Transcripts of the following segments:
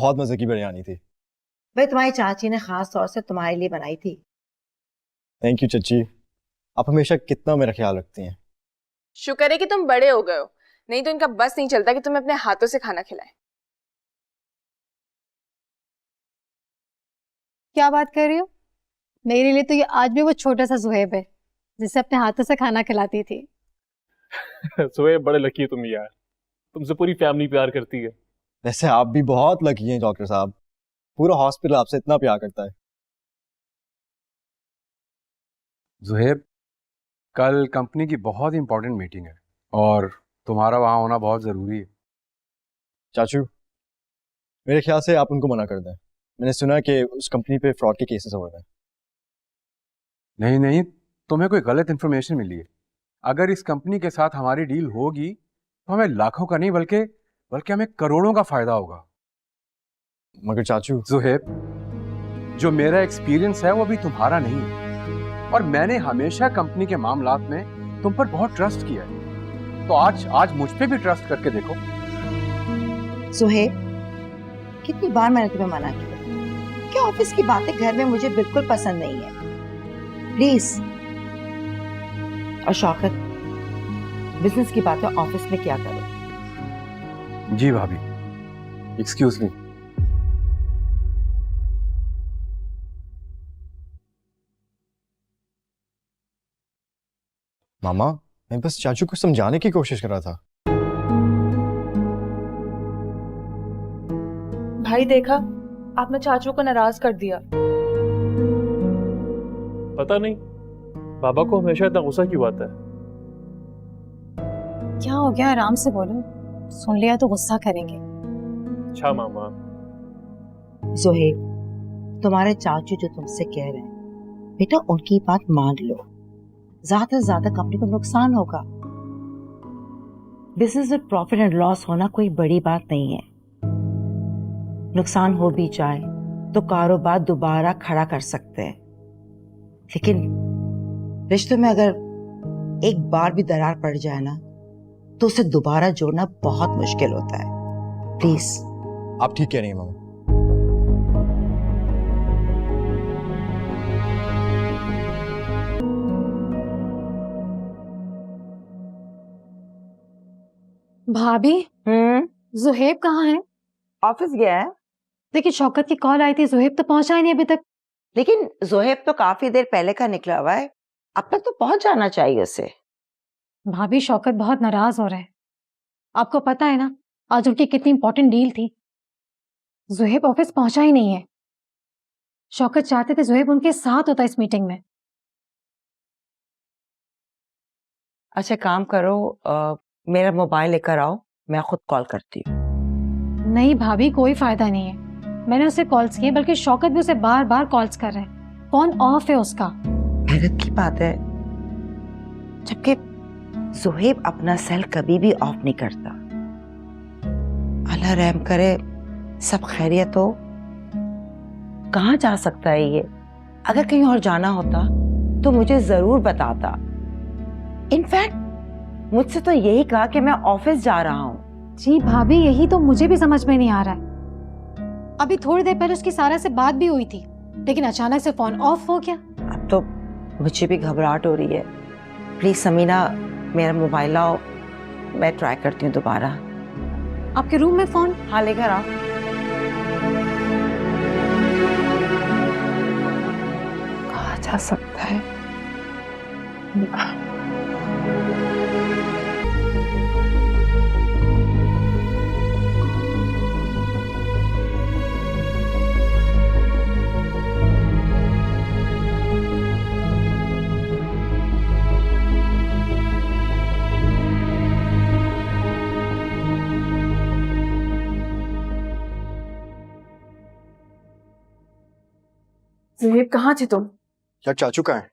बहुत मजे की बिरयानी थी। भाई तुम्हारी चाची ने खास तौर से तुम्हारे लिए बनाई थी। थैंक यू चची, आप हमेशा कितना मेरा ख्याल रखती हैं। शुक्र है कि तुम बड़े हो गए हो, नहीं तो इनका बस नहीं चलता कि तुम्हें अपने हाथों से खाना खिलाएं। क्या बात कर रही हो? मेरे लिए तो ये आज भी वो छोटा सा जुहैब है जिसे अपने हाथों से खाना खिलाती थी। सुहेब बड़े लकी हो तुम यार, तुमसे पूरी फैमिली प्यार करती है। वैसे आप भी बहुत लकी हैं डॉक्टर साहब, पूरा हॉस्पिटल आपसे इतना प्यार करता है। जुहेब, कल कंपनी की बहुत इंपॉर्टेंट मीटिंग है और तुम्हारा वहां होना बहुत जरूरी है। चाचू, मेरे ख्याल से आप उनको मना कर दें। मैंने सुना कि उस कंपनी पे फ्रॉड के केसेस हो रहे हैं। नहीं नहीं, तुम्हें कोई गलत इन्फॉर्मेशन मिली है। अगर इस कंपनी के साथ हमारी डील होगी तो हमें लाखों का नहीं बल्कि बल्कि हमें करोड़ों का फायदा होगा। मगर चाचू, जुहेब, जो मेरा एक्सपीरियंस है वो अभी तुम्हारा नहीं है और मैंने हमेशा कंपनी के मामलात में तुम पर बहुत ट्रस्ट किया है, तो आज मुझ पे भी ट्रस्ट करके देखो। सुहेब, कितनी बार मैंने तुम्हें मना किया कि ऑफिस की बातें घर में मुझे बिल्कुल पसंद नहीं है, प्लीज। और शौकत, बिजनेस की बातें ऑफिस में क्या करो। जी भाभी, एक्सक्यूज मी। मामा, मैं बस चाचू को समझाने की कोशिश कर रहा था। भाई देखा, आपने चाचू को नाराज कर दिया। पता नहीं बाबा को हमेशा इतना गुस्सा क्यों आता है। क्या हो गया? आराम से बोलो, सुन लिया तो गुस्सा करेंगे। अच्छा मामा। सुहेब, तुम्हारे चाचू जो तुमसे कह रहे हैं, बेटा उनकी बात मान लो। ज्यादा से ज्यादा कंपनी को नुकसान होगा। बिजनेस में प्रॉफिट एंड लॉस होना कोई बड़ी बात नहीं है। नुकसान हो भी जाए तो कारोबार दोबारा खड़ा कर सकते हैं, लेकिन रिश्तों में अगर एक बार भी दरार पड़ जाए ना, तो उसे दोबारा जोड़ना बहुत मुश्किल होता है। प्लीज। आप ठीक कह रही हैं मामा। भाभी, जुहैब कहाँ है? ऑफिस गया है। देखिए, शौकत की कॉल आई थी, जुहैब तो पहुंचा ही नहीं अभी तक। लेकिन जोहेब तो काफी देर पहले का निकला हुआ है, अब तक तो पहुंच जाना चाहिए उसे। भाभी, शौकत बहुत नाराज हो रहे हैं। आपको पता है ना आज उनकी कितनी इंपॉर्टेंट डील थी। जुहैब ऑफिस पहुंचा ही नहीं है। शौकत चाहते थे जुहैब उनके साथ होता इस मीटिंग में। अच्छा काम करो, मेरा मोबाइल लेकर आओ, मैं खुद कॉल करती हूँ। नहीं भाभी, कोई फायदा नहीं है। मैंने उसे कॉल्स किए, बल्कि शौकत भी उसे बार बार कॉल्स कर रहे हैं। फोन ऑफ है उसका। हैरत की बात है, जबकि जोहेब अपना सेल कभी भी ऑफ नहीं करता। अल्लाह रहम करे, सब खैरियत हो। कहाँ जा सकता है ये? अगर कहीं और जाना होता तो मुझे जरूर बताता। इनफैक्ट मुझसे तो यही कहा कि मैं ऑफिस जा रहा हूँ। जी भाभी, यही तो मुझे भी समझ में नहीं आ रहा है। अभी थोड़ी देर पहले उसकी सारा से बात भी हुई थी, लेकिन अचानक से फोन ऑफ हो गया। अब तो मुझे भी घबराहट हो रही है। प्लीज समीना, मेरा मोबाइल लाओ, मैं ट्राई करती हूँ दोबारा। आपके रूम में फोन? हाँ लेकर आओ। कहा जा सकता है? ज़ुहैब, कहाँ थे तुम? यार चाचू कहाँ है?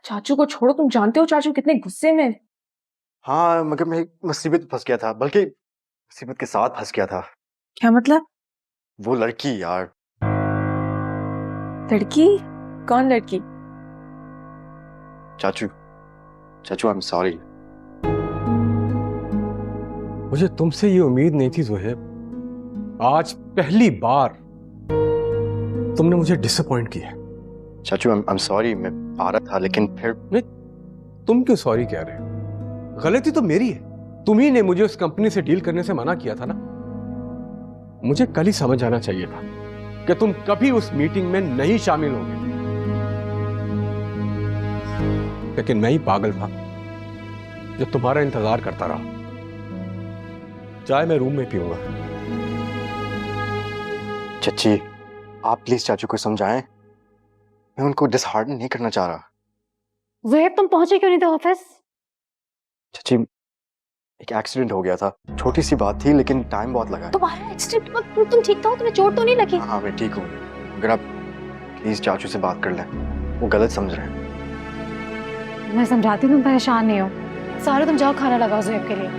चाचू को छोड़ो, तुम जानते हो चाचू कितने गुस्से में। हाँ, मगर मैं एक मुसीबत में फंस गया था, बल्कि मुसीबत के साथ फंस गया था। क्या मतलब? वो लड़की यार। लड़की? कौन लड़की? चाचू, चाचू आई एम सॉरी। मुझे तुमसे ये उम्मीद नहीं थी जुहेब। आज पहली बार तुमने मुझे डिसअपॉइंट किया। चाचू आई एम सॉरी, मैं आ रहा था लेकिन फिर नहीं, तुम क्यों सॉरी कह रहे हो? गलती तो मेरी है। तुम ही ने मुझे उस कंपनी से डील करने से मना किया था ना। मुझे कल ही समझ आना चाहिए था कि तुम कभी उस मीटिंग में नहीं शामिल होगे, लेकिन मैं ही पागल था जो तुम्हारा इंतजार करता रहा। चाय मैं रूम में पीऊंगा। चची आप प्लीज चाचू को समझाएं, मैं उनको डिसहार्डन नहीं करना चाह रहा। ज़ुहैब तुम पहुंचे क्यों नहीं थे ऑफिस? चची एक एक्सीडेंट हो गया था, छोटी सी बात थी लेकिन टाइम बहुत लगा। तुम्हारा एक्सीडेंट, तुम ठीक हो? तुम्हें चोट तो नहीं लगी? हाँ मैं ठीक हूँ, अगर आप प्लीज चाचू से बात कर लें, वो गलत समझ रहे हैं। मैं समझाती हूँ, तुम परेशान नहीं हो। सारे तुम जाओ खाना लगाओ ज़ुहैब के लिए।